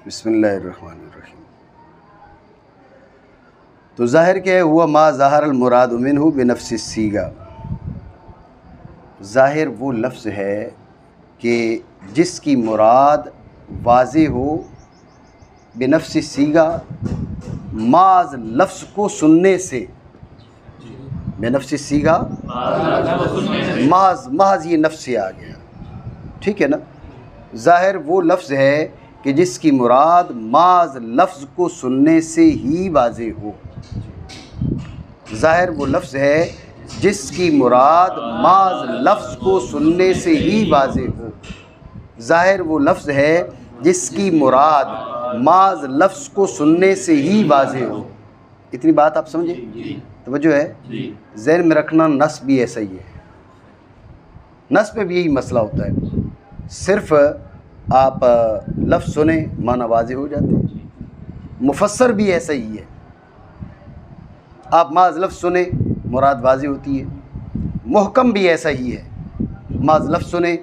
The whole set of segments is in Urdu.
بسم اللہ الرحمن الرحیم۔ تو ظاہر کیا ہے؟ ہوا ما ظاہر المراد منہ بنفس الصیغہ، ظاہر وہ لفظ ہے کہ جس کی مراد واضح ہو بنفس الصیغہ، محض لفظ کو سننے سے، بنفس الصیغہ محض یہ نفس سے آ گیا، ٹھیک ہے نا؟ ظاہر وہ لفظ ہے کہ جس کی مراد محض لفظ کو سننے سے ہی واضح ہو، ظاہر وہ لفظ ہے جس کی مراد محض لفظ کو سننے سے ہی واضح ہو، ظاہر وہ لفظ ہے جس کی مراد محض لفظ کو سننے سے ہی واضح ہو۔ اتنی بات آپ سمجھے؟ توجہ ہے؟ ذہن میں رکھنا، نص بھی ایسا ہی ہے، نص پہ بھی یہی مسئلہ ہوتا ہے، صرف آپ لفظ سنیں معنی واضح ہو جاتے ہیں۔ مفسر بھی ایسا ہی ہے، آپ محض لفظ سنیں مراد واضح ہوتی ہے۔ محکم بھی ایسا ہی ہے، محض لفظ سنیں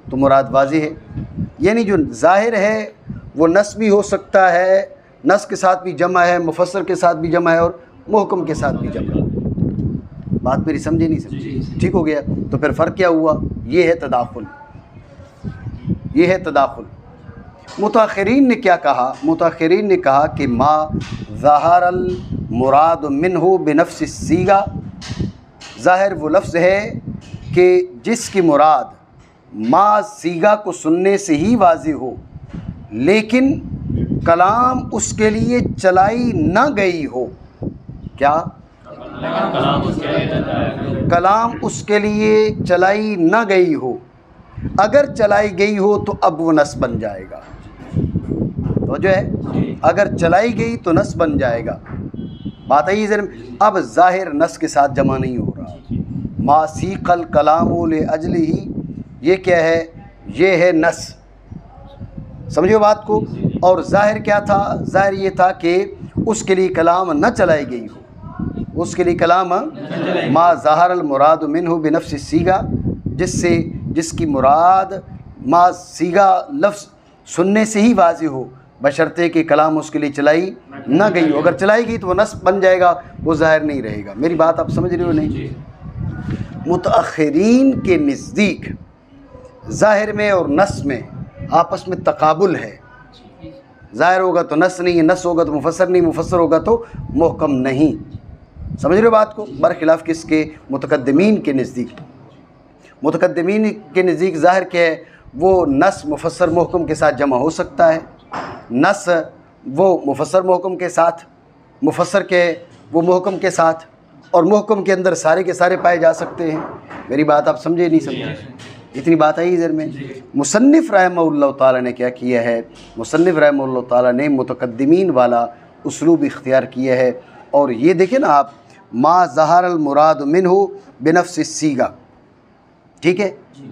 تو مراد واضح ہے۔ یعنی جو ظاہر ہے وہ نص بھی ہو سکتا ہے، نص کے ساتھ بھی جمع ہے، مفسر کے ساتھ بھی جمع ہے، اور محکم کے ساتھ بھی جمع ہے۔ بات میری سمجھے نہیں سمجھے؟ ٹھیک ہو گیا؟ تو پھر فرق کیا ہوا؟ یہ ہے تداخل، یہ ہے تداخل۔ متاخرین نے کیا کہا؟ متاخرین نے کہا کہ ما ظاہر المراد منہ بنفس الصیغہ، ظاہر وہ لفظ ہے کہ جس کی مراد ما صیغہ کو سننے سے ہی واضح ہو، لیکن کلام اس کے لیے چلائی نہ گئی ہو۔ کیا؟ کلام اس کے لیے چلائی نہ گئی ہو، اگر چلائی گئی ہو تو اب وہ نص بن جائے گا۔ تو جو ہے اگر چلائی گئی تو نص بن جائے گا۔ بات ہے ذہن میں؟ اب ظاہر نص کے ساتھ جمع نہیں ہو رہا۔ ما سیق الکلام لاجلہ، یہ کیا ہے؟ یہ ہے نص، سمجھو بات کو۔ اور ظاہر کیا تھا؟ ظاہر یہ تھا کہ اس کے لیے کلام نہ چلائی گئی ہو، اس کے لیے کلام ما ظاہر المراد منہ بنفس الصیغہ، جس کی مراد ما صیغہ لفظ سننے سے ہی واضح ہو، بشرطے کہ کلام اس کے لیے چلائی نہ گئی ہو۔ اگر چلائی گئی تو وہ نص بن جائے گا، وہ ظاہر نہیں رہے گا۔ میری بات آپ سمجھ رہے ہو نہیں؟ متأخرین کے نزدیک ظاہر میں اور نص میں آپس میں تقابل ہے، ظاہر ہوگا تو نص نہیں ہے، نص ہوگا تو مفسر نہیں، مفسر ہوگا تو محکم نہیں۔ سمجھ رہے ہو بات کو؟ برخلاف کس کے؟ متقدمین کے نزدیک۔ متقدمین کے نزدیک ظاہر کیا ہے؟ وہ نص مفسر محکم کے ساتھ جمع ہو سکتا ہے، نص وہ مفسر محکم کے ساتھ، مفسر کے وہ محکم کے ساتھ، اور محکم کے اندر سارے کے سارے پائے جا سکتے ہیں۔ میری بات آپ سمجھے نہیں سمجھے؟ اتنی بات آئی ادھر میں؟ مصنف رحمہ اللہ تعالیٰ نے کیا کیا ہے؟ مصنف رحمہ اللہ تعالیٰ نے متقدمین والا اسلوب اختیار کیا ہے، اور یہ دیکھیں نا آپ، ما ظہر المراد منہ بنفس الصیغہ، ٹھیک ہے؟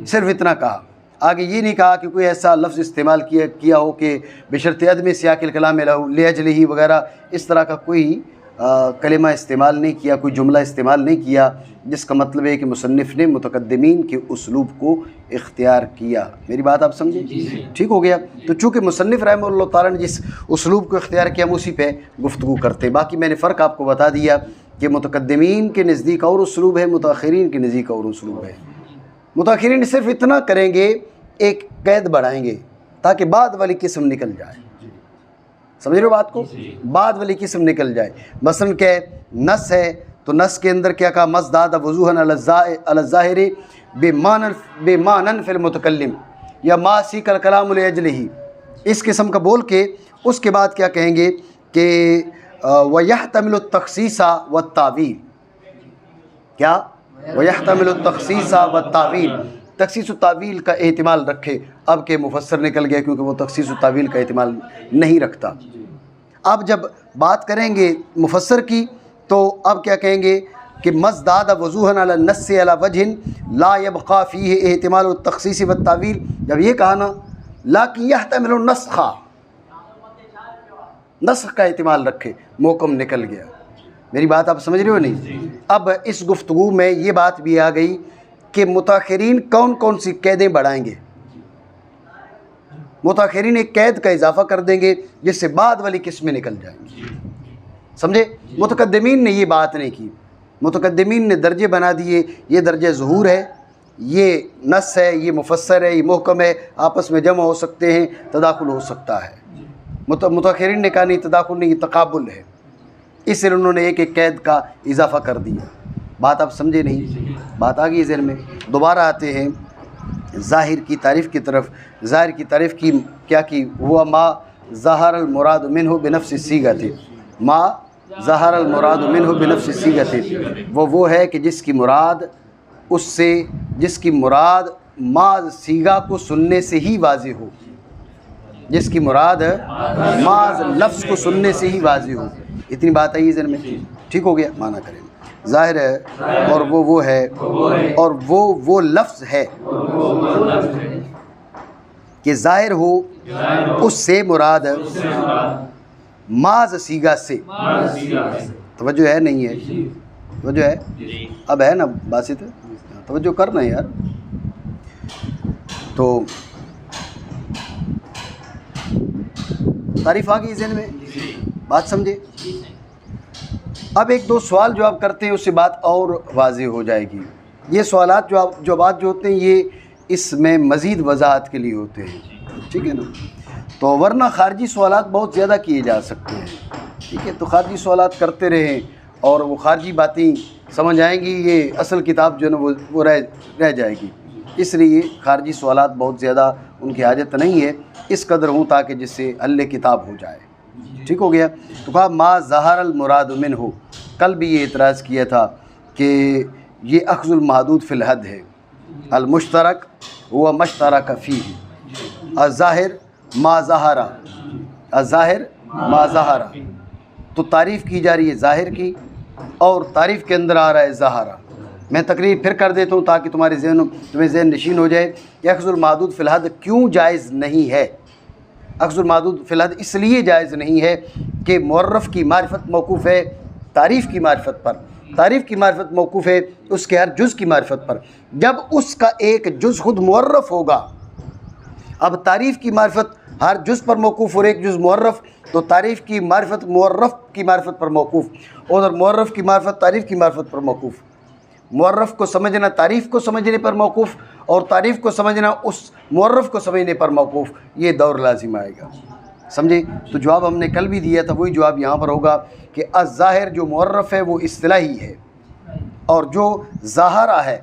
صرف اتنا کہا، آگے یہ نہیں کہا کہ کوئی ایسا لفظ استعمال کیا ہو کہ بشرط عدم سیاق الکلام لاجلہ وغیرہ، اس طرح کا کوئی کلمہ استعمال نہیں کیا، کوئی جملہ استعمال نہیں کیا، جس کا مطلب ہے کہ مصنف نے متقدمین کے اسلوب کو اختیار کیا۔ میری بات آپ سمجھیں؟ ٹھیک ہو گیا؟ تو چونکہ مصنف رحمہ اللہ تعالیٰ نے جس اسلوب کو اختیار کیا، ہم اسی پہ گفتگو کرتے ہیں۔ باقی میں نے فرق آپ کو بتا دیا کہ متقدمین کے نزدیک اور اسلوب ہے، متاخرین کے نزدیک اور اسلوب ہے۔ متاخرین صرف اتنا کریں گے، ایک قید بڑھائیں گے تاکہ بعد والی قسم نکل جائے۔ سمجھ رہے ہو بات کو؟ بعد والی قسم نکل جائے۔ مثلا کہ نص ہے تو نص کے اندر کیا کہا؟ مزداد وضوحاً علی الظاہر بمعنى فی المتکلم، یا ما سیق الکلام لاجلہ، اس قسم کا بول کے اس کے بعد کیا کہیں گے کہ وَيَحْتَمِلُ التَّخْصِيصَ وَالتَّعْوِيلَ۔ کیا؟ وَيَحْتَمِلُ التَّخْصِيصَ وَالتَّعْوِيلَ، تخصیص و تعویل کا احتمال رکھے۔ اب کہ مفسر نکل گیا، کیونکہ وہ تخصیص و تعویل کا احتمال نہیں رکھتا۔ اب جب بات کریں گے مفسر کی تو اب کیا کہیں گے کہ مزداد وضوحاً علی النص علی وجہ لا یبقى فیہ احتمال التخصیص والتعویل، جب یہ کہا نا لیکن یحتمل النسخ، نسخ کا احتمال رکھے، محکم نکل گیا۔ میری بات آپ سمجھ رہے ہو نہیں؟ اب اس گفتگو میں یہ بات بھی آ گئی کہ متاخرین کون کون سی قیدیں بڑھائیں گے۔ متاخرین ایک قید کا اضافہ کر دیں گے جس سے بعد والی قسمیں نکل جائیں گی. سمجھے؟ متقدمین نے یہ بات نہیں کی. متقدمین نے درجے بنا دیے، یہ درجہ ظہور ہے، یہ نص ہے، یہ مفسر ہے، یہ محکم ہے، آپس میں جمع ہو سکتے ہیں، تداخل ہو سکتا ہے. متاخرین نے کہا نہیں، تداخل نہیں، یہ تقابل ہے، اس لیے انہوں نے ایک ایک قید کا اضافہ کر دیا. بات آپ سمجھے نہیں؟ بات آ گئی ذہن میں. دوبارہ آتے ہیں ظاہر کی تعریف کی طرف. ظاہر کی تعریف کی کیا کی؟ ہوا ما ظہر المراد منہ بنفس الصیغۃ. ما ظہر المراد منہ بنفس الصیغۃ، وہ ہے کہ جس کی مراد اس سے، جس کی مراد ماض صیغہ کو سننے سے ہی واضح ہو، جس کی مراد ماض لفظ کو سننے سے ہی واضح ہو. اتنی بات آئی ذہن میں؟ ٹھیک ہو گیا؟ معنی کریں. ظاہر ہے اور وہ ہے اور وہ لفظ ہے کہ ظاہر ہو اس سے مراد ماض صیغہ سے. توجہ ہے نہیں ہے؟ توجہ ہے؟ اب ہے نا باسط؟ توجہ کرنا یار. تو تعریف آ گئی ذہن میں؟ بات سمجھے؟ اب ایک دو سوال جو آپ کرتے ہیں اس سے بات اور واضح ہو جائے گی. یہ سوالات جو بات جو ہوتے ہیں یہ اس میں مزید وضاحت کے لیے ہوتے ہیں. ٹھیک ہے نا؟ تو ورنہ خارجی سوالات بہت زیادہ کیے جا سکتے ہیں. ٹھیک ہے؟ تو خارجی سوالات کرتے رہیں اور وہ خارجی باتیں سمجھ آئیں گی، یہ اصل کتاب جو ہے نا وہ رہ جائے گی. اس لیے خارجی سوالات بہت زیادہ ان کی حاجت نہیں ہے، اس قدر ہوں تاکہ جس سے حل کتاب ہو جائے. ٹھیک ہو گیا؟ تو کہا ما ظہر المراد منہ. کل بھی یہ اعتراض کیا تھا کہ یہ اخذ المحدود فی الحد ہے. المشترک ہوا مشترک فیہ. الظاہر ما ظہر، الظاہر ما ظہر. تو تعریف کی جا رہی ہے ظاہر کی اور تعریف کے اندر آ رہا ہے ظاہرہ. میں تقریر پھر کر دیتا ہوں تاکہ تمہارے تمہیں ذہن نشین ہو جائے کہ اخذ المحدود فی الحد کیوں جائز نہیں ہے. اخذ المحدود فی الحد اس لیے جائز نہیں ہے کہ معرف کی معرفت موقوف ہے تعریف کی معرفت پر، تعریف کی معرفت موقوف ہے اس کے ہر جز کی معرفت پر. جب اس کا ایک جز خود معرف ہوگا، اب تعریف کی معرفت ہر جز پر موقوف اور ایک جز معرف، تو تعریف کی معرفت معرف کی معرفت پر موقوف اور معرف کی معرفت تعریف کی معرفت پر موقوف. معرف کو سمجھنا تعریف کو سمجھنے پر موقوف اور تعریف کو سمجھنا اس معرف کو سمجھنے پر موقوف. یہ دور لازم آئے گا. سمجھے؟ تو جواب ہم نے کل بھی دیا تھا، وہی جواب یہاں پر ہوگا کہ الظاہر جو معرف ہے وہ اصطلاحی ہے اور جو ظاہرہ ہے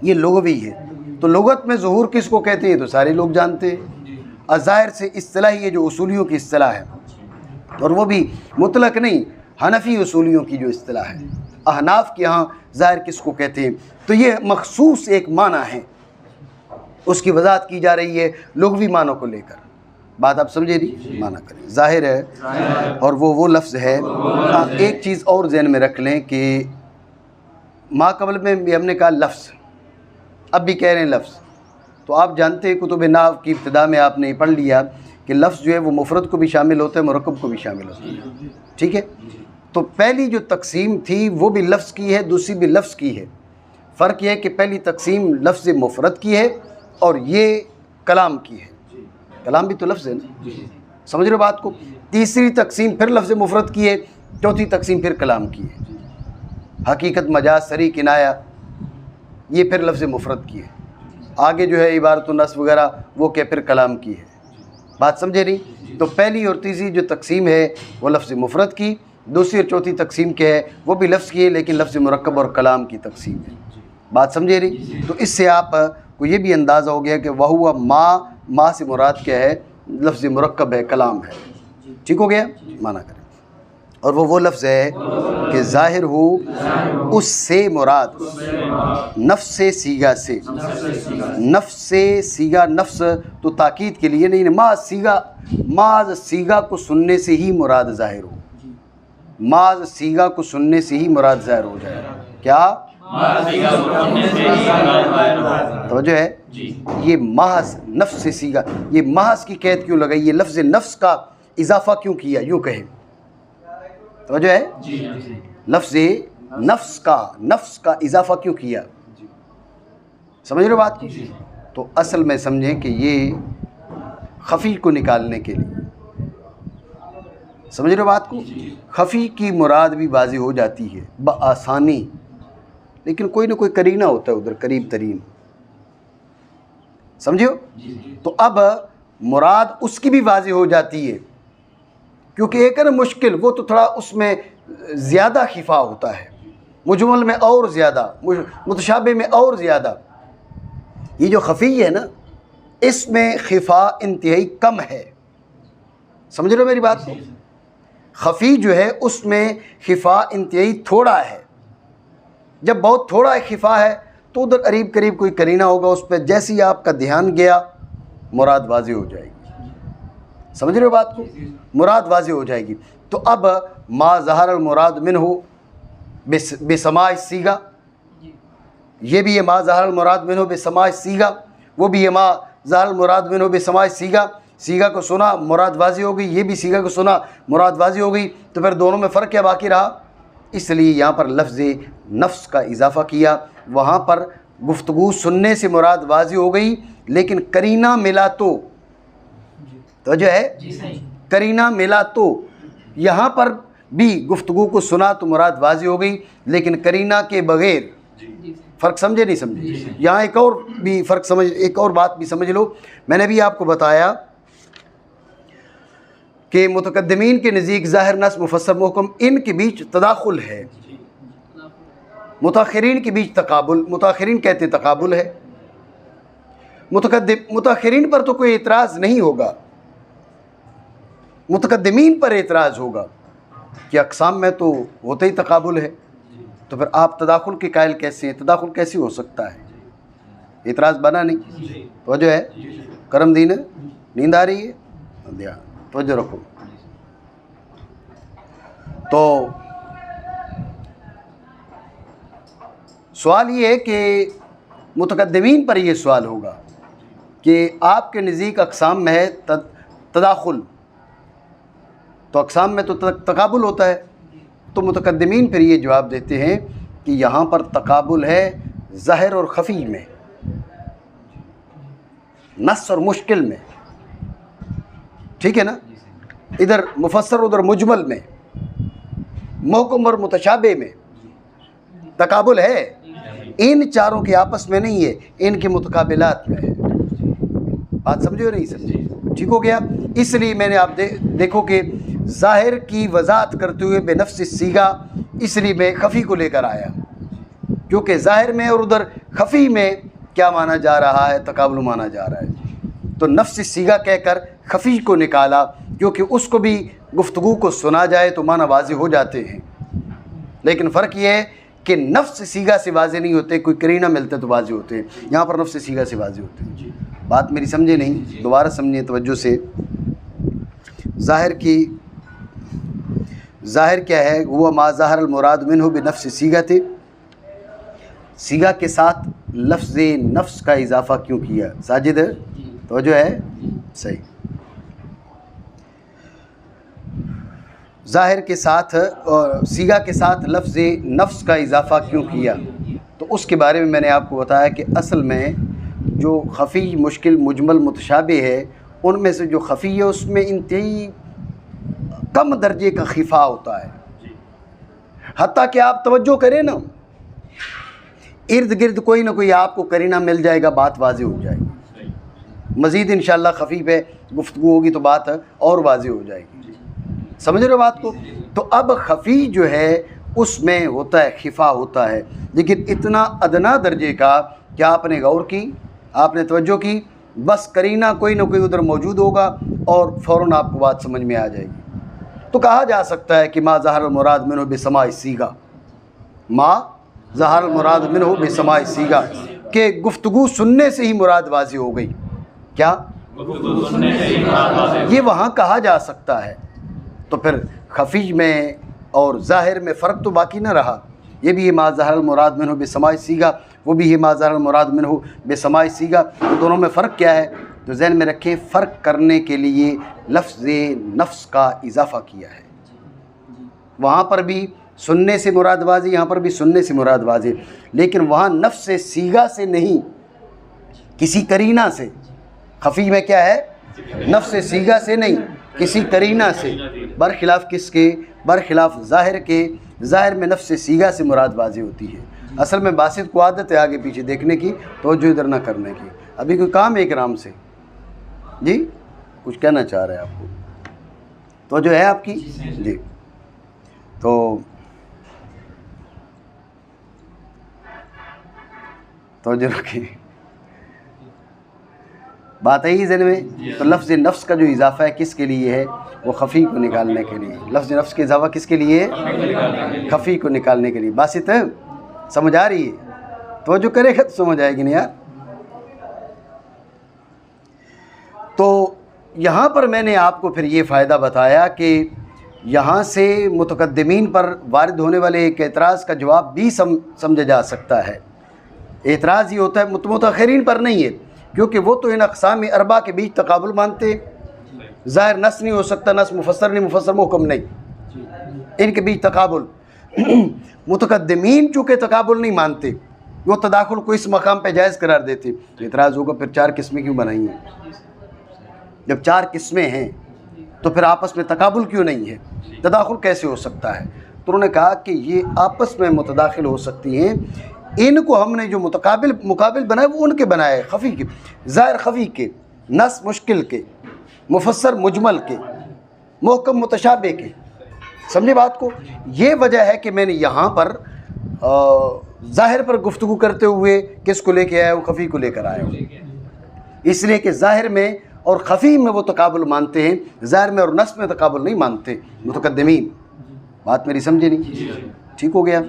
یہ لغوی ہے. تو لغت میں ظہور کس کو کہتے ہیں تو سارے لوگ جانتے ہیں. الظاہر سے اصطلاحی ہے جو اصولیوں کی اصطلاح ہے، اور وہ بھی مطلق نہیں، حنفی اصولیوں کی جو اصطلاح ہے. احناف کے ہاں ظاہر کس کو کہتے ہیں. تو یہ مخصوص ایک معنی ہے، اس کی وضاحت کی جا رہی ہے لغوی معنوں کو لے کر. بات آپ سمجھے نہیں؟ معنی کریں. ظاہر ہے اور وہ لفظ ہے. ایک چیز اور ذہن میں رکھ لیں کہ ما قبل میں بھی ہم نے کہا لفظ، اب بھی کہہ رہے ہیں لفظ. تو آپ جانتے ہیں کتب نحو کی ابتدا میں آپ نے پڑھ لیا کہ لفظ جو ہے وہ مفرد کو بھی شامل ہوتا ہے، مرکب کو بھی شامل ہوتا ہے. ٹھیک ہے؟ تو پہلی جو تقسیم تھی وہ بھی لفظ کی ہے، دوسری بھی لفظ کی ہے. فرق یہ ہے کہ پہلی تقسیم لفظ مفرد کی ہے اور یہ کلام کی ہے. کلام بھی تو لفظ ہے نا، سمجھ رہے ہو بات کو؟ تیسری تقسیم پھر لفظ مفرد کی ہے، چوتھی تقسیم پھر کلام کی ہے. حقیقت، مجاز، صریح، کنایہ یہ پھر لفظ مفرد کی ہے. آگے جو ہے عبارت و نص وغیرہ وہ کہ پھر کلام کی ہے. بات سمجھے نہیں؟ تو پہلی اور تیسری جو تقسیم ہے وہ لفظ مفرد کی، دوسری اور چوتھی تقسیم کیا ہے وہ بھی لفظ کی ہے لیکن لفظ مرکب اور کلام کی تقسیم ہے. بات سمجھے نہیں؟ تو اس سے آپ کو یہ بھی اندازہ ہو گیا کہ وہ ما سے مراد کیا ہے؟ لفظ مرکب ہے، کلام ہے. ٹھیک ہو گیا؟ معنی کریں. اور وہ لفظ ہے کہ ظاہر ہو اس سے مراد نفس صیغہ سے. نفس صیغہ، نفس تو تاکید کے لیے نہیں، ماض صیغہ کو سننے سے ہی مراد ظاہر ہو. ماض صیغہ کو سننے سے ہی مراد ظاہر ہو جائے. کیا توجہ ہے؟ یہ محض نفس صیغہ، یہ محض کی قید کیوں لگائی؟ یہ لفظ نفس کا اضافہ کیوں کیا؟ یوں کہیں توجہ ہے؟ لفظ نفس کا اضافہ کیوں کیا؟ سمجھ رہے ہو بات کی؟ تو اصل میں سمجھیں کہ یہ خفی کو نکالنے کے لیے. سمجھ رہے ہو بات کو؟ خفی کی مراد بھی واضح ہو جاتی ہے بآسانی، لیکن کوئی نہ کوئی کرینہ ہوتا ہے ادھر قریب ترین. سمجھو؟ تو اب مراد اس کی بھی واضح ہو جاتی ہے، کیونکہ ایک ہے نا مشکل، وہ تو تھوڑا اس میں زیادہ خفا ہوتا ہے، مجمل میں اور زیادہ، متشابہ میں اور زیادہ. یہ جو خفی ہے نا، اس میں خفا انتہائی کم ہے. سمجھ رہے ہو میری بات کو؟ خفی جو ہے اس میں خفا انتہائی تھوڑا ہے. جب بہت تھوڑا خفا ہے تو ادھر قریب قریب کوئی کرینہ ہوگا، اس پہ جیسے ہی آپ کا دھیان گیا مراد واضح ہو جائے گی. سمجھ رہے ہو بات کو؟ مراد واضح ہو جائے گی. تو اب ما ظہر المراد منہ بسماع الصیغہ، یہ بھی ہے ما ظہر المراد منہ بسماع الصیغہ، وہ بھی ہے ما ظہر المراد منہ بسماع الصیغہ. صیغہ کو سنا مراد واضح ہو گئی، یہ بھی صیغہ کو سنا مراد واضح ہو گئی. تو پھر دونوں میں فرق کیا باقی رہا؟ اس لیے یہاں پر لفظ نفس کا اضافہ کیا. وہاں پر گفتگو سننے سے مراد واضح ہو گئی، لیکن کرینہ ملا تو جو ہے کرینہ ملا تو یہاں پر بھی گفتگو کو سنا تو مراد واضح ہو گئی، لیکن کرینہ کے بغیر. فرق سمجھے نہیں سمجھے؟ یہاں ایک اور بھی فرق ایک اور بات بھی سمجھ لو. میں نے بھی آپ کو بتایا کہ متقدمین کے نزدیک ظاہر نص مفسر محکم ان کے بیچ تداخل ہے، متاخرین کے بیچ تقابل. متاخرین کہتے ہیں تقابل ہے، متاخرین پر تو کوئی اعتراض نہیں ہوگا، متقدمین پر اعتراض ہوگا کہ اقسام میں تو ہوتا ہی تقابل ہے، تو پھر آپ تداخل کے قائل کیسے ہیں؟ تداخل کیسے ہو سکتا ہے؟ اعتراض بنا نہیں. توجہ ہے؟ کرم دین نیند آ رہی ہے؟ دھیان توجہ رکھو. تو سوال یہ ہے کہ متقدمین پر یہ سوال ہوگا کہ آپ کے نزدیک اقسام میں ہے تداخل، تو اقسام میں تو تقابل ہوتا ہے. تو متقدمین پھر یہ جواب دیتے ہیں کہ یہاں پر تقابل ہے ظاہر اور خفی میں، نص اور مشکل میں. ٹھیک ہے نا؟ ادھر مفسر ادھر مجمل میں، محکم اور متشابہ میں تقابل ہے. ان چاروں کے آپس میں نہیں ہے، ان کے متقابلات میں ہے. بات سمجھو نہیں سمجھے؟ ٹھیک ہو گیا. اس لیے میں نے آپ دیکھو کہ ظاہر کی وضاحت کرتے ہوئے بے نفس صیغہ، اس لیے میں خفی کو لے کر آیا، کیونکہ ظاہر میں اور ادھر خفی میں کیا مانا جا رہا ہے؟ تقابل مانا جا رہا ہے. تو نفس صیغہ کہہ کر خفی کو نکالا، کیونکہ اس کو بھی گفتگو کو سنا جائے تو معنی واضح ہو جاتے ہیں. لیکن فرق یہ ہے کہ نفس صیغہ سے واضح نہیں ہوتے، کوئی کرینہ ملتا ہے تو واضح ہوتے ہیں. یہاں پر نفس صیغہ سے واضح ہوتے ہیں. بات میری سمجھے نہیں؟ دوبارہ سمجھیں توجہ سے. ظاہر کیا ہے؟ وہ ما ظاہر المراد منہ بنفس صیغہ، صیغہ کے ساتھ لفظ نفس کا اضافہ کیوں کیا؟ ساجد توجہ ہے؟ صحیح. ظاہر کے ساتھ صیغہ کے ساتھ لفظ نفس کا اضافہ کیوں کیا؟ تو اس کے بارے میں میں نے آپ کو بتایا کہ اصل میں جو خفی، مشکل، مجمل، متشابہ ہے، ان میں سے جو خفی ہے اس میں انتہائی کم درجے کا خفا ہوتا ہے. حتیٰ کہ آپ توجہ کریں نا، ارد گرد کوئی نہ کوئی آپ کو کرینہ مل جائے گا، بات واضح ہو جائے گی. مزید انشاءاللہ خفی پہ گفتگو ہوگی تو بات اور واضح ہو جائے گی. سمجھ رہے ہو بات کو؟ تو اب خفی جو ہے اس میں ہوتا ہے، خفا ہوتا ہے، لیکن اتنا ادنا درجے کا کہ آپ نے غور کی، آپ نے توجہ کی، بس کرینہ کوئی نہ کوئی ادھر موجود ہوگا اور فوراً آپ کو بات سمجھ میں آ جائے گی. تو کہا جا سکتا ہے کہ ما ظہر المراد منہ بسماع الصیغہ، ما ظہر المراد منہ بسماع الصیغہ، کہ گفتگو سننے سے ہی مراد واضح ہو گئی. کیا یہ وہاں کہا جا سکتا ہے؟ تو پھر خفی میں اور ظاہر میں فرق تو باقی نہ رہا. یہ بھی ہے ما ظہر المراد منہ بسماع الصیغہ، وہ بھی ہے ما ظہر المراد منہ بسماع الصیغہ. دونوں میں فرق کیا ہے؟ تو ذہن میں رکھیں، فرق کرنے کے لیے لفظ نفس کا اضافہ کیا ہے. وہاں پر بھی سننے سے مراد واضح، یہاں پر بھی سننے سے مراد واضح، لیکن وہاں نفس صیغہ سے نہیں، کسی کرینہ سے. خفی میں کیا ہے؟ نفس سیغہ سے نہیں، کسی کرینہ سے، برخلاف کس کے؟ برخلاف ظاہر کے۔ ظاہر میں نفس سیغہ سے مراد واضح ہوتی ہے۔ اصل میں باسط کو عادت ہے آگے پیچھے دیکھنے کی، توجہ ادھر نہ کرنے کی۔ ابھی کوئی کام ہے اکرام سے؟ جی کچھ کہنا چاہ رہے ہیں آپ کو؟ توجہ ہے آپ کی؟ جی توجہ رکھیں، بات ہے ذہن میں۔ تو لفظ نفس کا جو اضافہ ہے کس کے لیے ہے؟ وہ خفی کو نکالنے کے لیے۔ لفظ نفس کے اضافہ کس کے لیے ہے؟ خفی کو نکالنے کے لیے۔ باسط ہے؟ سمجھ آ رہی ہے؟ توجہ کرے گا تو سمجھ آئے گی نہیں یار۔ تو یہاں پر میں نے آپ کو پھر یہ فائدہ بتایا کہ یہاں سے متقدمین پر وارد ہونے والے ایک اعتراض کا جواب بھی سمجھا جا سکتا ہے۔ اعتراض یہ ہوتا ہے متأخرین پر نہیں ہے، کیونکہ وہ تو ان اقسام اربع کے بیچ تقابل مانتے۔ ظاہر نص نہیں ہو سکتا، نص مفسر نہیں، مفسر محکم نہیں، ان کے بیچ تقابل۔ متقدمین چونکہ تقابل نہیں مانتے، وہ تداخل کو اس مقام پہ جائز قرار دیتے۔ اعتراض ہوگا پھر 4 قسمیں کیوں بنائی ہیں؟ جب 4 قسمیں ہیں تو پھر آپس میں تقابل کیوں نہیں ہے؟ تداخل کیسے ہو سکتا ہے؟ تو انہوں نے کہا کہ یہ آپس میں متداخل ہو سکتی ہیں، ان کو ہم نے جو مقابل بنائے وہ ان کے بنائے، خفی کے، ظاہر خفی کے، نص مشکل کے، مفسر مجمل کے، محکم متشابہ کے۔ سمجھے بات کو؟ یہ وجہ ہے کہ میں نے یہاں پر ظاہر پر گفتگو کرتے ہوئے کس کو لے کے آیا ہوں؟ خفی کو لے کر آیا ہوں، اس لیے کہ ظاہر میں اور خفی میں وہ تقابل مانتے ہیں، ظاہر میں اور نص میں تقابل نہیں مانتے متقدمین۔ بات میری سمجھے نہیں؟ ٹھیک ہو گیا؟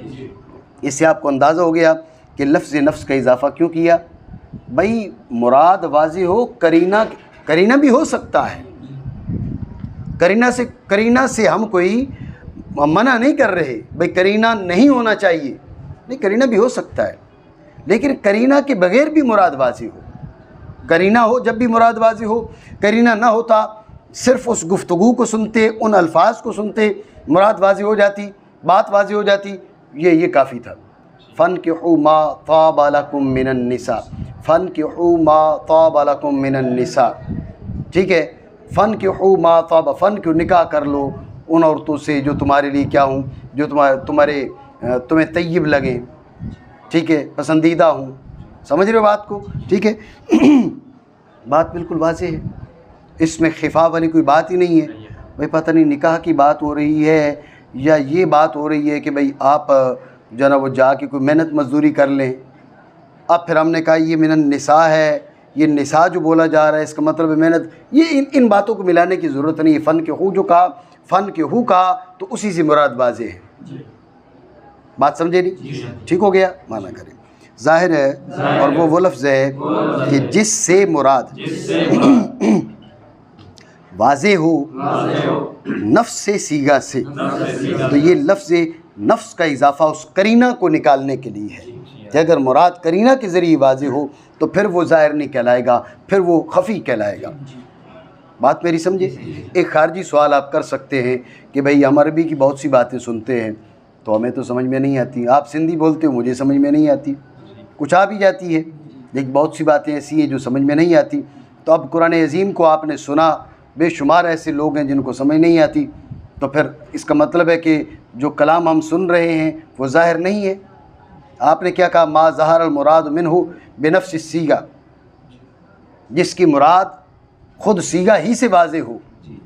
اس سے آپ کو اندازہ ہو گیا کہ لفظ نفس کا اضافہ کیوں کیا۔ بھائی مراد واضح ہو، کرینہ بھی ہو سکتا ہے، کرینہ سے ہم کوئی منع نہیں کر رہے، بھائی کرینہ نہیں ہونا چاہیے، نہیں، کرینہ بھی ہو سکتا ہے، لیکن کرینہ کے بغیر بھی مراد واضح ہو۔ کرینہ ہو جب بھی مراد واضح ہو، کرینہ نہ ہوتا صرف اس گفتگو کو سنتے، ان الفاظ کو سنتے مراد واضح ہو جاتی، بات واضح ہو جاتی، یہ کافی تھا۔ فَانْكِحُوا مَا طَابَ لَكُم مِّنَ النِّسَاءِ، فَانْكِحُوا مَا طَابَ لَكُم مِّنَ النِّسَاءِ، ٹھیک ہے؟ فَانْكِحُوا مَا طَابَ، فن کیوں، نکاح کر لو ان عورتوں سے جو تمہارے لیے کیا ہوں، جو تمہیں طیب لگیں، ٹھیک ہے، پسندیدہ ہوں۔ سمجھ رہے ہو بات کو؟ ٹھیک ہے، بات بالکل واضح ہے، اس میں خفا والی کوئی بات ہی نہیں ہے۔ بھائی پتہ نہیں نکاح کی بات ہو رہی ہے یا یہ بات ہو رہی ہے کہ بھائی آپ جو ہے نا وہ جا کے کوئی محنت مزدوری کر لیں۔ اب پھر ہم نے کہا یہ من النساء ہے، یہ نساء جو بولا جا رہا ہے اس کا مطلب ہے محنت، یہ ان باتوں کو ملانے کی ضرورت نہیں ہے۔ فن کے ہو جو کہا، فن کے ہو کہا تو اسی سے مراد واضح ہے۔ بات سمجھے نہیں؟ ٹھیک ہو گیا؟ مانا کریں ظاہر ہے، اور وہ لفظ ہے کہ جس سے مراد واضح ہو نفس سے سیغہ سے، تو یہ لفظ نفس کا اضافہ اس کرینہ کو نکالنے کے لیے ہے کہ اگر مراد کرینہ کے ذریعے واضح ہو تو پھر وہ ظاہر نہیں کہلائے گا، پھر وہ خفی کہلائے گا۔ بات میری سمجھے؟ ایک خارجی سوال آپ کر سکتے ہیں کہ بھئی ہم عربی کی بہت سی باتیں سنتے ہیں تو ہمیں تو سمجھ میں نہیں آتی، آپ سندھی بولتے ہو مجھے سمجھ میں نہیں آتی، کچھ آ بھی جاتی ہے لیکن بہت سی باتیں ایسی ہیں جو سمجھ میں نہیں آتی۔ تو اب قرآن عظیم کو آپ نے سنا، بے شمار ایسے لوگ ہیں جن کو سمجھ نہیں آتی، تو پھر اس کا مطلب ہے کہ جو کلام ہم سن رہے ہیں وہ ظاہر نہیں ہے۔ آپ نے کیا کہا؟ ما ظہر المراد منہ بنفس الصیغہ، جس کی مراد خود صیغہ ہی سے واضح ہو،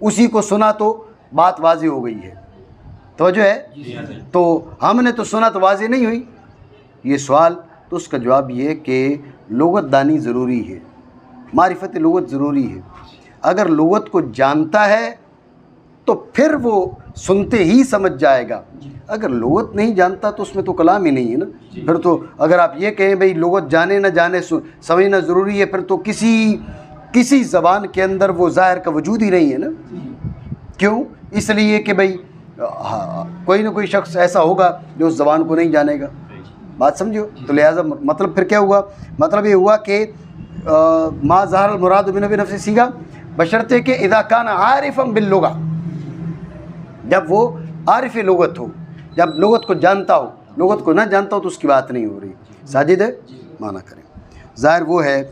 اسی کو سنا تو بات واضح ہو گئی ہے۔ توجہ ہے؟ تو ہم نے تو سنا تو واضح نہیں ہوئی یہ سوال، تو اس کا جواب یہ ہے کہ لغت دانی ضروری ہے، معرفت لغت ضروری ہے۔ اگر لغت کو جانتا ہے تو پھر وہ سنتے ہی سمجھ جائے گا، اگر لغت نہیں جانتا تو اس میں تو کلام ہی نہیں ہے نا۔ پھر تو اگر آپ یہ کہیں بھئی لغت جانے نہ جانے سمجھنا ضروری ہے، پھر تو کسی زبان کے اندر وہ ظاہر کا وجود ہی نہیں ہے نا۔ کیوں؟ اس لیے کہ بھئی کوئی نہ کوئی شخص ایسا ہوگا جو اس زبان کو نہیں جانے گا۔ بات سمجھو؟ تو لہٰذا مطلب پھر کیا ہوا؟ مطلب یہ ہوا کہ ما ظہر المراد منہ بنفس الصیغہ بشرطے کہ اذا کان عارفا باللغہ، جب وہ عارف لغت ہو، جب لغت کو جانتا ہو، لغت کو نہ جانتا ہو تو اس کی بات نہیں ہو رہی۔ ساجد ہے؟ مانا کریں ظاہر وہ ہے،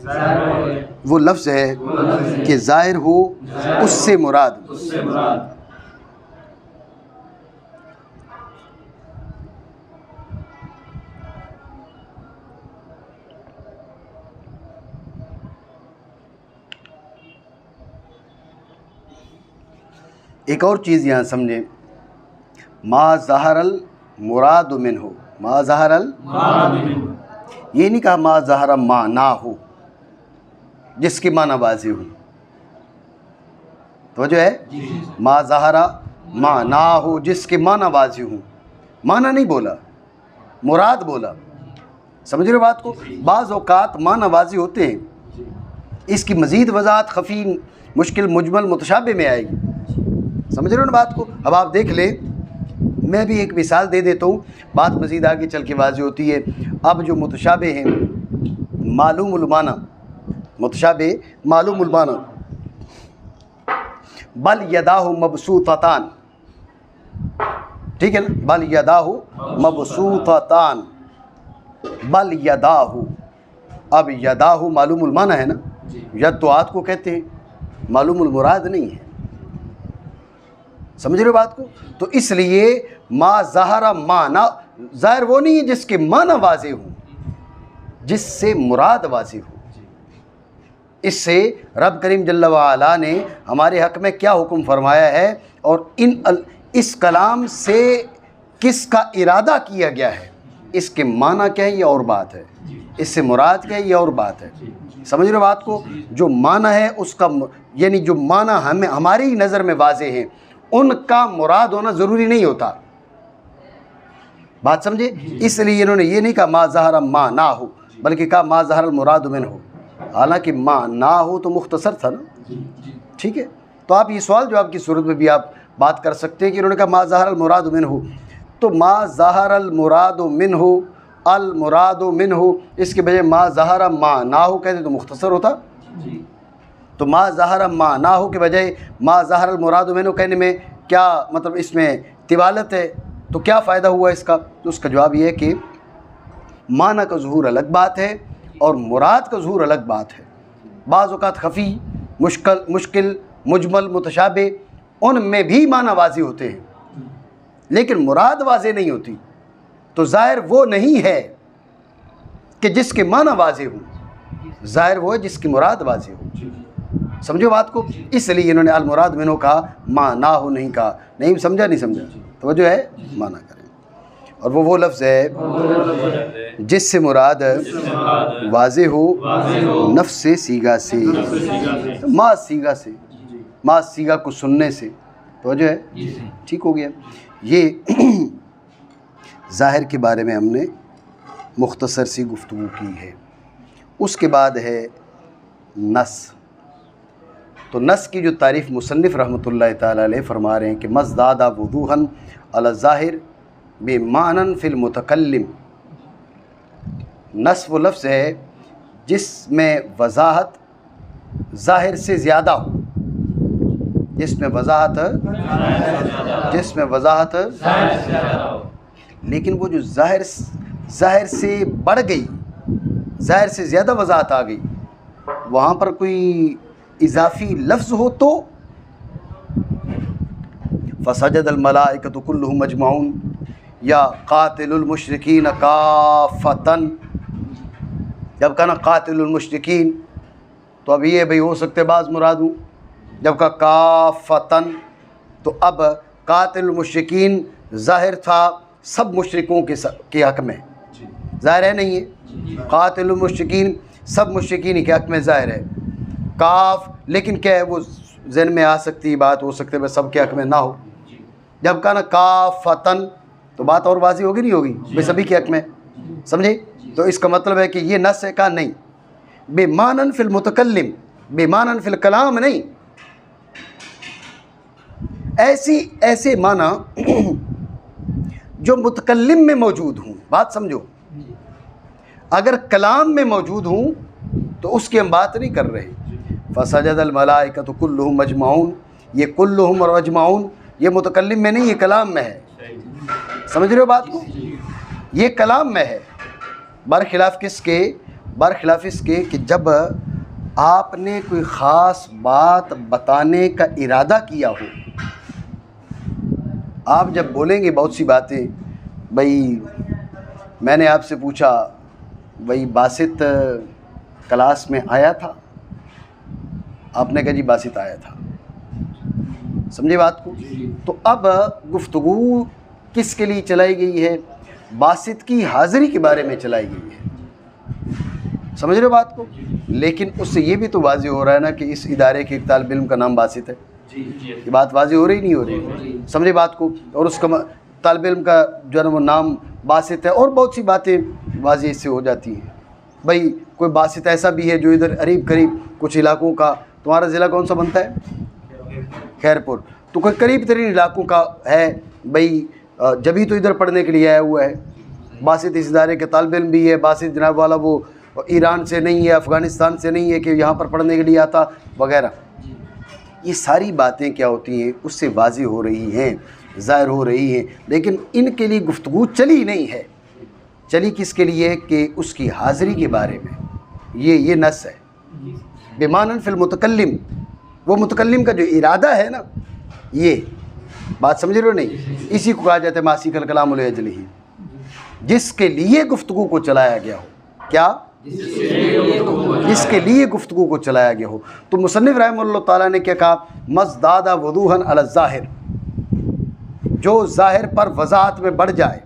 وہ لفظ ہے کہ ظاہر ہو اس سے مراد۔ ایک اور چیز یہاں سمجھیں، ما ظہر المراد منہ، ما ظہر یہ نہیں کہا ما ظہر ما نہ ہو جس کی معنی واضح ہو، توجہ ہے، ما ظہر ما نہ ہو جس کے معنی واضح ہوں، معنی نہیں بولا، مراد بولا۔ سمجھ رہے بات کو؟ بعض اوقات معنی واضح ہوتے ہیں، اس کی مزید وضاحت خفی، مشکل، مجمل، متشابہ میں آئے گی۔ سمجھ رہے ہو نا بات کو؟ اب آپ دیکھ لیں، میں بھی ایک مثال دے دیتا ہوں، بات مزید آگے چل کے واضح ہوتی ہے۔ اب جو متشابہ ہیں، معلوم المعنی، متشابہ معلوم المعنی، بل یداہ مبسوطتان، ٹھیک ہے نا، بل یداہ مبسوطتان، بل یداہ، اب یداہ معلوم المعنی ہے نا، ید تو ہاتھ کو کہتے ہیں، معلوم المراد نہیں ہے۔ سمجھ رہے ہو بات کو؟ تو اس لیے ما ظہر معنی، ظاہر وہ نہیں ہے جس کے معنی واضح ہوں، جس سے مراد واضح ہو۔ اس سے رب کریم جل وعلا نے ہمارے حق میں کیا حکم فرمایا ہے، اور اس کلام سے کس کا ارادہ کیا گیا ہے، اس کے معنی کیا ہے یہ اور بات ہے، اس سے مراد کیا ہے یہ اور بات ہے۔ سمجھ رہے ہو بات کو؟ جو معنی ہے اس کا، یعنی جو معنی ہمیں ہماری نظر میں واضح ہیں، ان کا مراد ہونا ضروری نہیں ہوتا۔ بات سمجھے؟ اس لیے انہوں نے یہ نہیں کہا ما ظہر ما نہ ہو، بلکہ کہا ما ظہر المراد منہ ہو، حالانکہ ما نہ ہو تو مختصر تھا نا، ٹھیک ہے؟ تو آپ یہ سوال جواب کی صورت میں بھی آپ بات کر سکتے ہیں کہ انہوں نے کہا ما ظہر المراد منہ، تو ما ظہر المراد منہ، المراد منہ، اس کے بجائے ما ظہر ما نہ ہو کہتے تو مختصر ہوتا۔ تو ما ظہر ما نہ ہو کے بجائے ما ظہر المراد منہ کہنے میں کیا مطلب، اس میں طوالت ہے، تو کیا فائدہ ہوا اس کا؟ تو اس کا جواب یہ ہے کہ معنی کا ظہور الگ بات ہے اور مراد کا ظہور الگ بات ہے۔ بعض اوقات خفی، مشکل، مجمل، متشابہ، ان میں بھی معنی واضح ہوتے ہیں لیکن مراد واضح نہیں ہوتی۔ تو ظاہر وہ نہیں ہے کہ جس کے معنی واضح ہوں، ظاہر وہ ہے جس کی مراد واضح ہو۔ سمجھو بات کو؟ اس لیے انہوں نے المراد منہ کہا، ما نہ ہو نہیں کہا۔ نہیں سمجھا؟ نہیں سمجھا؟ توجہ ہے، معنی کریں۔ اور وہ لفظ ہے جس سے مراد واضح ہو نفس سے، سیغہ سے، ما سیغہ سے، ما سیغہ کو سننے سے۔ توجہ ہے، ٹھیک ہو گیا۔ یہ ظاہر کے بارے میں ہم نے مختصر سی گفتگو کی ہے۔ اس کے بعد ہے نص۔ تو نص کی جو تعریف مصنف رحمۃ اللہ تعالیٰ علیہ فرما رہے ہیں کہ مزداد وضوحاً علی الظاہر بمعنی فی المتکلم، نص وہ لفظ ہے جس میں وضاحت ظاہر سے زیادہ ہو، جس میں وضاحت لیکن وہ جو ظاہر سے بڑھ گئی، ظاہر سے زیادہ وضاحت آ گئی، وہاں پر کوئی اضافی لفظ ہو تو فسجد الملائکۃ کلہم اجمعون، یا قاتل المشرکین کافۃ، جب کہا نا قاتل المشرکین تو اب یہ بھئی ہو سکتے بعض مراد ہوں، جب کہا کافۃ تو اب قاتل المشرکین ظاہر تھا سب مشرکوں کے حق میں، ظاہر ہے نہیں ہے؟ قاتل المشرکین سب مشرکین کے حق میں ظاہر ہے۔ کاف لیکن کیا ہے، وہ ذہن میں آ سکتی بات، ہو سکتے بس سب کے حق میں نہ ہو۔ جب کہا نا کافتن تو بات اور واضح ہوگی نہیں ہوگی، بے سبھی کے حق میں، سمجھے؟ تو اس کا مطلب ہے کہ یہ نص ہے، کہا نہیں، بے معنی فی المتکلم، بے معنی فی الکلام نہیں، ایسے معنی جو متکلم میں موجود ہوں۔ بات سمجھو، اگر کلام میں موجود ہوں تو اس کی ہم بات نہیں کر رہے۔ فسجد الملائکۃ کلہم اجمعون، یہ کلہم اور اجمعون یہ متکلم میں نہیں، یہ کلام میں ہے۔ سمجھ رہے ہو بات کو؟ یہ کلام میں ہے، برخلاف کس کے؟ برخلاف اس کے کہ جب آپ نے کوئی خاص بات بتانے کا ارادہ کیا ہو، آپ جب بولیں گے بہت سی باتیں، بھائی میں نے آپ سے پوچھا بھائی باسط کلاس میں آیا تھا، آپ نے کہا جی باسط آیا تھا، سمجھے بات کو؟ تو اب گفتگو کس کے لیے چلائی گئی ہے؟ باسط کی حاضری کے بارے میں چلائی گئی ہے، سمجھ رہے بات کو؟ لیکن اس سے یہ بھی تو واضح ہو رہا ہے نا کہ اس ادارے کے ایک طالب علم کا نام باسط ہے، یہ بات واضح ہو رہی نہیں ہو رہی؟ سمجھے بات کو؟ اور اس کا طالب علم کا جو ہے نا وہ نام باسط ہے، اور بہت سی باتیں واضح اس سے ہو جاتی ہیں۔ بھائی کوئی باسط ایسا بھی ہے جو ادھر قریب قریب کچھ علاقوں کا، تمہارا ضلع کون سا بنتا ہے؟ خیرپور، تو کوئی قریب ترین علاقوں کا ہے، بھائی جبھی تو ادھر پڑھنے کے لیے آیا ہوا ہے، باسط اس ادارے کے طالب علم بھی ہے، باسط جناب والا وہ ایران سے نہیں ہے، افغانستان سے نہیں ہے کہ یہاں پر پڑھنے کے لیے آتا وغیرہ۔ یہ ساری باتیں کیا ہوتی ہیں؟ اس سے واضح ہو رہی ہیں، ظاہر ہو رہی ہیں، لیکن ان کے لیے گفتگو چلی نہیں ہے۔ چلی کس کے لیے؟ کہ اس کی حاضری کے بارے میں۔ یہ نص ہے بمعنی فی المتکلم، وہ متکلم کا جو ارادہ ہے نا، یہ بات سمجھ رہے ہو نہیں؟ اسی کو کہا جاتا ہے ما سیق الکلام لاجلہ، جس کے لیے گفتگو کو چلایا گیا ہو۔ کیا؟ جس کے لیے گفتگو کو چلایا گیا ہو۔ تو مصنف رحمہ اللہ تعالیٰ نے کیا کہا؟ مزداد وضوحا علی الظاہر، جو ظاہر پر وضاحت میں بڑھ جائے۔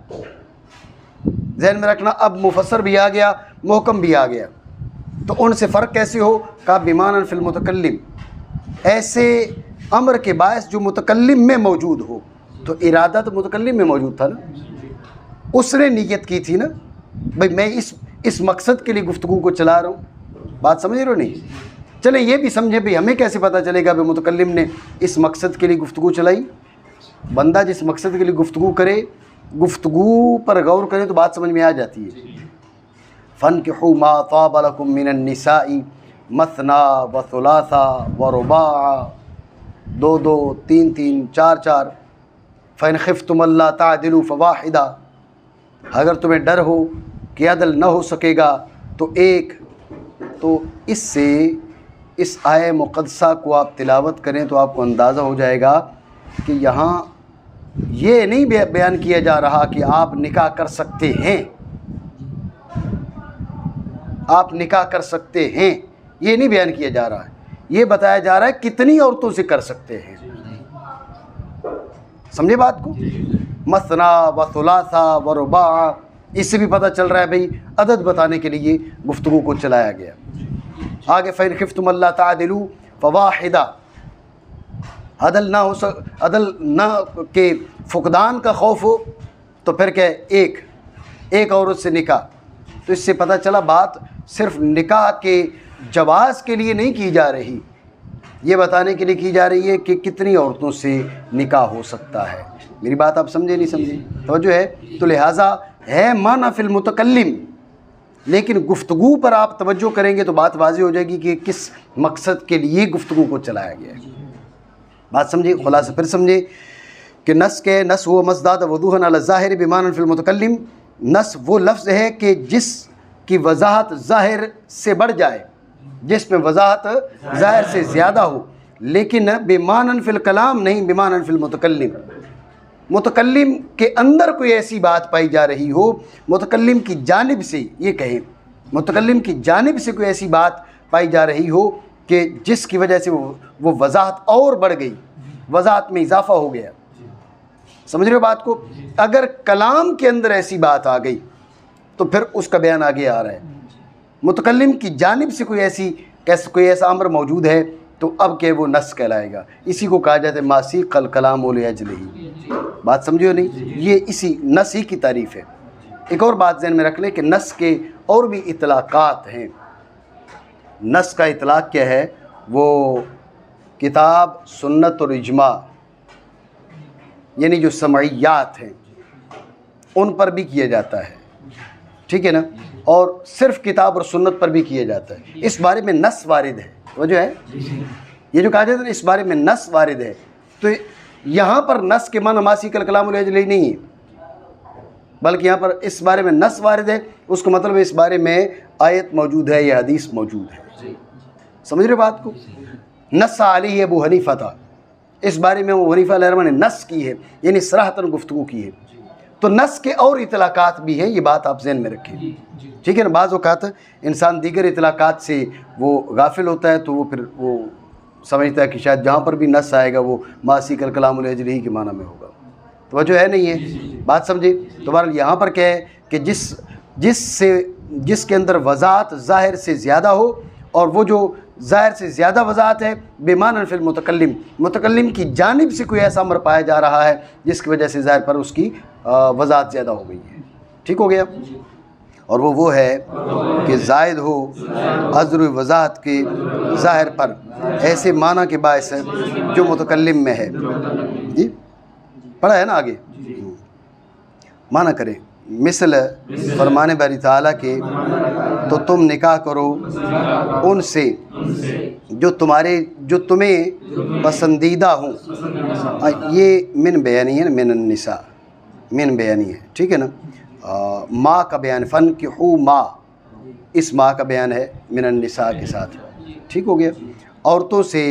ذہن میں رکھنا، اب مفسر بھی آ گیا، محکم بھی آ گیا، تو ان سے فرق کیسے ہو؟ کہا بمعنی فی المتکلم، ایسے امر کے باعث جو متکلم میں موجود ہو۔ تو ارادہ تو متکلم میں موجود تھا نا، اس نے نیت کی تھی نا، بھائی میں اس مقصد کے لیے گفتگو کو چلا رہا ہوں۔ بات سمجھ رہے ہو نہیں؟ چلیں یہ بھی سمجھیں، بھائی ہمیں کیسے پتہ چلے گا بھائی متکلم نے اس مقصد کے لیے گفتگو چلائی؟ بندہ جس مقصد کے لیے گفتگو کرے، گفتگو پر غور کرے تو بات سمجھ میں آ جاتی ہے۔ فَانْكِحُوا مَا طَابَ لَكُم مِّنَ النِّسَاءِ مَثْنَىٰ وَثُلَاثَ وَرُبَاعَ، 2 3 3 4 4۔ فَإِنْ خِفْتُمْ أَلَّا تَعْدِلُوا فَوَاحِدَةً، اگر تمہیں ڈر ہو کہ عدل نہ ہو سکے گا تو ایک۔ تو اس سے اس آیہ مقدسہ کو آپ تلاوت کریں تو آپ کو اندازہ ہو جائے گا کہ یہاں یہ نہیں بیان کیا جا رہا کہ آپ نکاح کر سکتے ہیں، آپ نکاح کر سکتے ہیں، یہ نہیں بیان کیا جا رہا ہے، یہ بتایا جا رہا ہے کتنی عورتوں سے کر سکتے ہیں۔ سمجھے بات کو؟ مثنیٰ و ثلاثہ و رباع، اس سے بھی پتہ چل رہا ہے بھئی عدد بتانے کے لیے گفتگو کو چلایا گیا۔ آگے فَإِنْ خِفْتُمْ أَلَّا تَعْدِلُوا فَوَاحِدَةً، عدل نہ کہ فقدان کا خوف ہو تو پھر کہ ایک عورت سے نکاح۔ تو اس سے پتہ چلا بات صرف نکاح کے جواز کے لیے نہیں کی جا رہی، یہ بتانے کے لیے کی جا رہی ہے کہ کتنی عورتوں سے نکاح ہو سکتا ہے۔ میری بات آپ سمجھے نہیں سمجھے؟ توجہ ہے؟ تو لہٰذا ہے معنی فی المتکلم، لیکن گفتگو پر آپ توجہ کریں گے تو بات واضح ہو جائے گی کہ کس مقصد کے لیے گفتگو کو چلایا گیا ہے۔ بات سمجھے؟ خلاصہ پھر سمجھے کہ نص وہ مزداد وضوحا علی الظاہر بمعنی فی المتکلم، نص وہ لفظ ہے کہ جس کی وضاحت ظاہر سے بڑھ جائے، جس میں وضاحت ظاہر سے زیادہ ہو، لیکن بمعنی فی الکلام نہیں، بمعنی فی المتکلم۔ متکلم کے اندر کوئی ایسی بات پائی جا رہی ہو، متکلم کی جانب سے، یہ کہیں متکلم کی جانب سے کوئی ایسی بات پائی جا رہی ہو کہ جس کی وجہ سے وہ وضاحت اور بڑھ گئی، وضاحت میں اضافہ ہو گیا۔ سمجھ رہے ہو بات کو؟ اگر کلام کے اندر ایسی بات آ گئی تو پھر اس کا بیان آگے آ رہا ہے۔ متکلم کی جانب سے کوئی ایسا امر موجود ہے تو اب کہ وہ نص کہلائے گا، اسی کو کہا جاتا ہے ما سیق الکلام لاجلہ۔ بات سمجھے ہو نہیں؟ یہ اسی نص ہی کی تعریف ہے۔ ایک اور بات ذہن میں رکھ لیں کہ نص کے اور بھی اطلاقات ہیں۔ نص کا اطلاق کیا ہے؟ وہ کتاب، سنت اور اجماع، یعنی جو سمعیات ہیں ان پر بھی کیا جاتا ہے، ٹھیک ہے نا؟ اور صرف کتاب اور سنت پر بھی کیا جاتا ہے۔ اس بارے میں نص وارد ہے، وہ جو ہے یہ جو کہا جاتا ہے اس بارے میں نص وارد ہے، تو یہاں پر نص کے معنی ما سیق الکلام لاجلہ نہیں ہے، بلکہ یہاں پر اس بارے میں نص وارد ہے، اس کا مطلب اس بارے میں آیت موجود ہے یا حدیث موجود ہے. سمجھ رہے بات کو؟ نص علیہ ابو حنیفہ تھا، اس بارے میں ابو حنیفہ علیہ الرحمہ نے نص کی ہے، یعنی صراحتاً گفتگو کی ہے. تو نص کے اور اطلاقات بھی ہیں، یہ بات آپ ذہن میں رکھیں. ٹھیک ہے نا؟ بعض اوقات انسان دیگر اطلاقات سے وہ غافل ہوتا ہے، تو وہ پھر وہ سمجھتا ہے کہ شاید جہاں پر بھی نص آئے گا وہ ماسی کل کلام الاجلی کے معنی میں ہوگا. توجہ ہے نہیں ہے بات؟ سمجھے؟ تو بہرحال یہاں پر کیا ہے کہ جس کے اندر وضاحت ظاہر سے زیادہ ہو، اور وہ جو ظاہر سے زیادہ وضاحت ہے بمعنی فی المتکلم، متکلم کی جانب سے کوئی ایسا امر پایا جا رہا ہے جس کی وجہ سے ظاہر پر اس کی وضاحت زیادہ ہو گئی ہے. ٹھیک ہو گیا؟ اور وہ ہے کہ زائد ہو عذر وضاحت کے ظاہر پر ایسے معنی کے باعث ہے جو متکلم میں ہے. جی پڑھا ہے نا آگے؟ معنی کریں مثل فرمان باری تعالیٰ کے تو تم نکاح کرو ان سے جو تمہیں پسندیدہ ہوں. یہ من بیانی ہے نا، من النساء، من بیانی ہے. ٹھیک ہے نا؟ ماں کا بیان، فن کی ماں، اس ماں کا بیان ہے من النساء کے ساتھ. ٹھیک ہو گیا؟ عورتوں سے.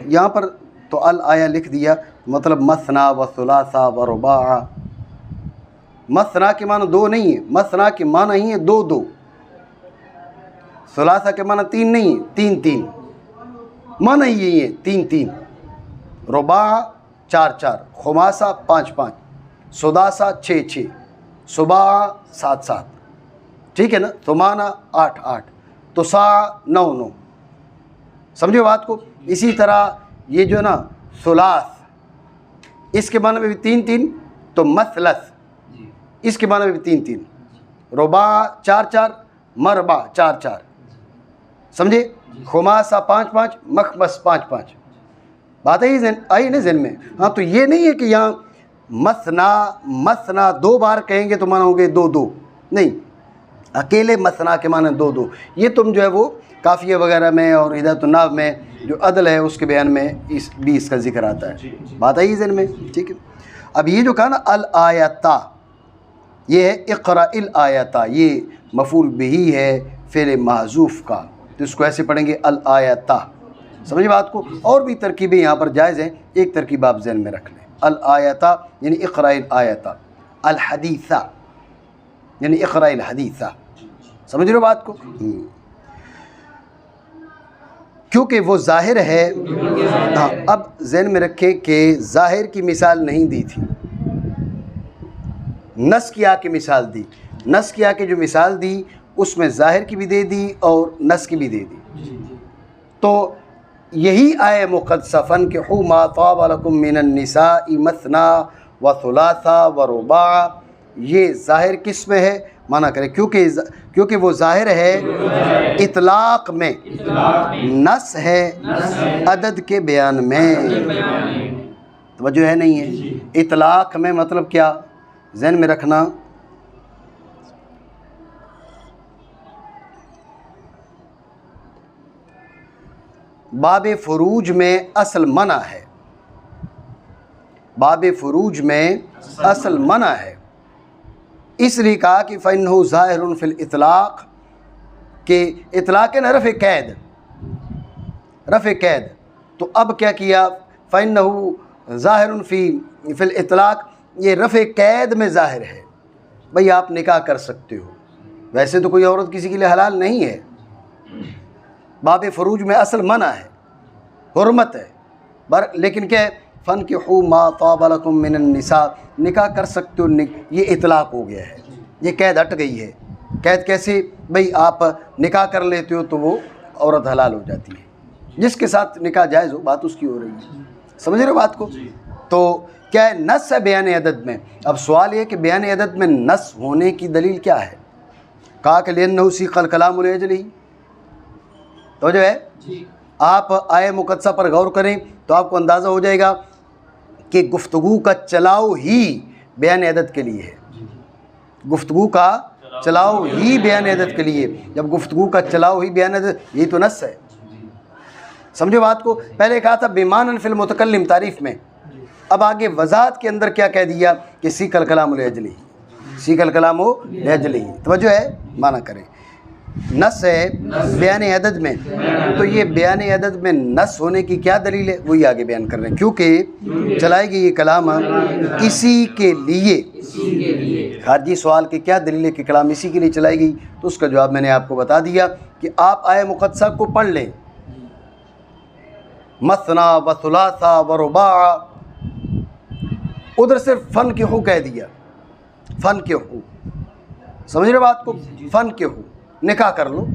یہاں پر تو الآیہ لکھ دیا، مطلب مثنا و ثلاثہ و رباع. مثنا کے معنی دو نہیں ہے، مثنا کے معنی ہی ہے دو دو. ثلاثہ کے معنی تین نہیں ہے، تین تین. معنی یہی ہے تین تین. رباع چار چار، خماسہ پانچ پانچ، سداسہ چھ چھ، سباع سات سات. ٹھیک ہے نا؟ ثمانہ آٹھ آٹھ، تساع نو نو. سمجھو بات کو؟ اسی طرح یہ جو ہے نا ثلاث، اس کے معنی میں بھی تین تین، تو مثلث اس کے معنی میں بھی تین تین. رباع چار چار، مربع چار چار. سمجھے؟ خماسہ پانچ پانچ، مخمس پانچ پانچ. بات آئی نا ذہن میں؟ ہاں تو یہ نہیں ہے کہ یہاں مثنا دو بار کہیں گے تو معنی ہوں گے دو دو، نہیں. اکیلے مثنا کے معنی دو دو. یہ تم جو ہے وہ قافیہ وغیرہ میں اور ہدایت الناو میں جو عدل ہے اس کے بیان میں اس کا ذکر آتا ہے. بات آئی ذہن میں؟ ٹھیک ہے. اب یہ جو کہا نا الآیتا، یہ ہے اقرأ الآیتا، یہ مفعول بہی ہے فعل محذوف کا، تو اس کو ایسے پڑھیں گے الآیتا. سمجھے بات کو؟ اور بھی ترکیبیں یہاں پر جائز ہیں، ایک ترکیب آپ ذہن میں رکھ لیں. الآیتا یعنی اقرأ الآیتا، الحدیثہ یعنی اقرأ الحدیثہ. سمجھ رہے ہو بات کو؟ کیونکہ وہ ظاہر ہے. ہاں اب ذہن میں رکھیں کہ ظاہر کی مثال نہیں دی تھی، نص کی آ کے مثال دی. نص کی آ کے جو مثال دی اس میں ظاہر کی بھی دے دی اور نص کی بھی دے دی. تو یہی آئے مقدسہ فانکحوا ما طاب لکم من النساء مثنا و ثلاثہ و رباع، یہ ظاہر کس میں ہے؟ مانا کرے کیونکہ وہ ظاہر ہے اطلاق میں، نص ہے عدد کے بیان میں. توجہ ہے نہیں ہے؟ اطلاق میں مطلب کیا؟ ذہن میں رکھنا. باب فروج میں اصل منع ہے، باب فروج میں اصل منع ہے. اس لیے کہا کہ فَإِنَّهُ ظَاهِرٌ فِي الْإِطْلَاقِ، کہ اطلاق ہے نا رفع قید، رفع قید. تو اب کیا کیا؟ فَإِنَّهُ ظَاهِرٌ فِي الْإِطْلَاقِ، یہ رفع قید میں ظاہر ہے. بھئی آپ نکاح کر سکتے ہو، ویسے تو کوئی عورت کسی کے لیے حلال نہیں ہے. باب فروج میں اصل منع ہے، حرمت ہے، لیکن کیا ہے؟ فانکحوا ما طاب لکم من النساء، نکاح کر سکتے ہو. یہ اطلاق ہو گیا ہے، یہ قید ہٹ گئی ہے. قید کیسے؟ بھئی آپ نکاح کر لیتے ہو تو وہ عورت حلال ہو جاتی ہے، جس کے ساتھ نکاح جائز ہو، بات اس کی ہو رہی ہے. سمجھ رہے ہو بات کو؟ تو کیا ہے؟ نص ہے بیان عدد میں. اب سوال یہ کہ بیان عدد میں نص ہونے کی دلیل کیا ہے؟ کہا کہ لأنہ سیق الکلام لأجلہ. تو جو ہے آپ آئے مقدسہ پر غور کریں تو آپ کو اندازہ ہو جائے گا کہ گفتگو کا چلاؤ ہی بیان عدد کے لیے ہے. گفتگو کا چلاؤ ہی بیان عدد کے لیے. جب گفتگو کا چلاؤ ہی بیان عدد، یہی تو نص ہے. سمجھو بات کو؟ پہلے کہا تھا بمعنی فی المتکلم تعریف میں، اب آگے وضاحت کے اندر کیا کہہ دیا کہ سیق الکلام لأجلہ. سیکھ الکلام ہو لأجلہ، توجہ ہے، معنی کریں۔ نص ہے بیان عدد میں، تو یہ بیان عدد میں نص ہونے کی کیا دلیل ہے، وہی آگے بیان کر رہے ہیں، کیونکہ چلائے گی یہ کلام اسی کے لیے۔ خارجی سوال کی کیا دلیل ہے کہ کلام اسی کے لیے چلائی گئی، تو اس کا جواب میں نے آپ کو بتا دیا کہ آپ آیہ مقدسہ کو پڑھ لیں، مثنا و ثلاثہ و رباع، ادھر صرف فن کے ہو کہہ دیا، فن کے ہو، سمجھ رہے بات کو، فن کے ہو، نکاح کر لو،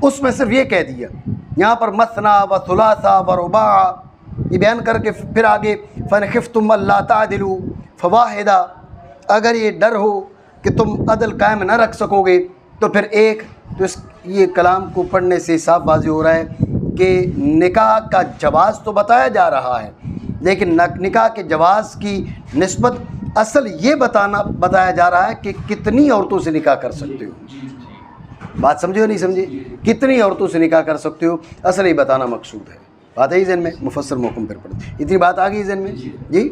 اس میں صرف یہ کہہ دیا، یہاں پر مثنا و ثلاثہ و رباع یہ بیان کر کے پھر آگے فَإِنْ خِفْتُمْ أَلَّا تَعْدِلُوا فَوَاحِدًا، اگر یہ ڈر ہو کہ تم عدل قائم نہ رکھ سکو گے تو پھر ایک، تو یہ کلام کو پڑھنے سے صاف واضح ہو رہا ہے کہ نکاح کا جواز تو بتایا جا رہا ہے، لیکن نکاح کے جواز کی نسبت اصل یہ بتایا جا رہا ہے کہ کتنی عورتوں سے نکاح کر سکتے ہو، بات سمجھے ہو نہیں سمجھے، کتنی عورتوں سے نکاح کر سکتے ہو، اصل یہ بتانا مقصود ہے۔ بات ہے ذہن میں، مفسر محکم پھر پڑھتے، اتنی بات آ گئی ذہن میں جی۔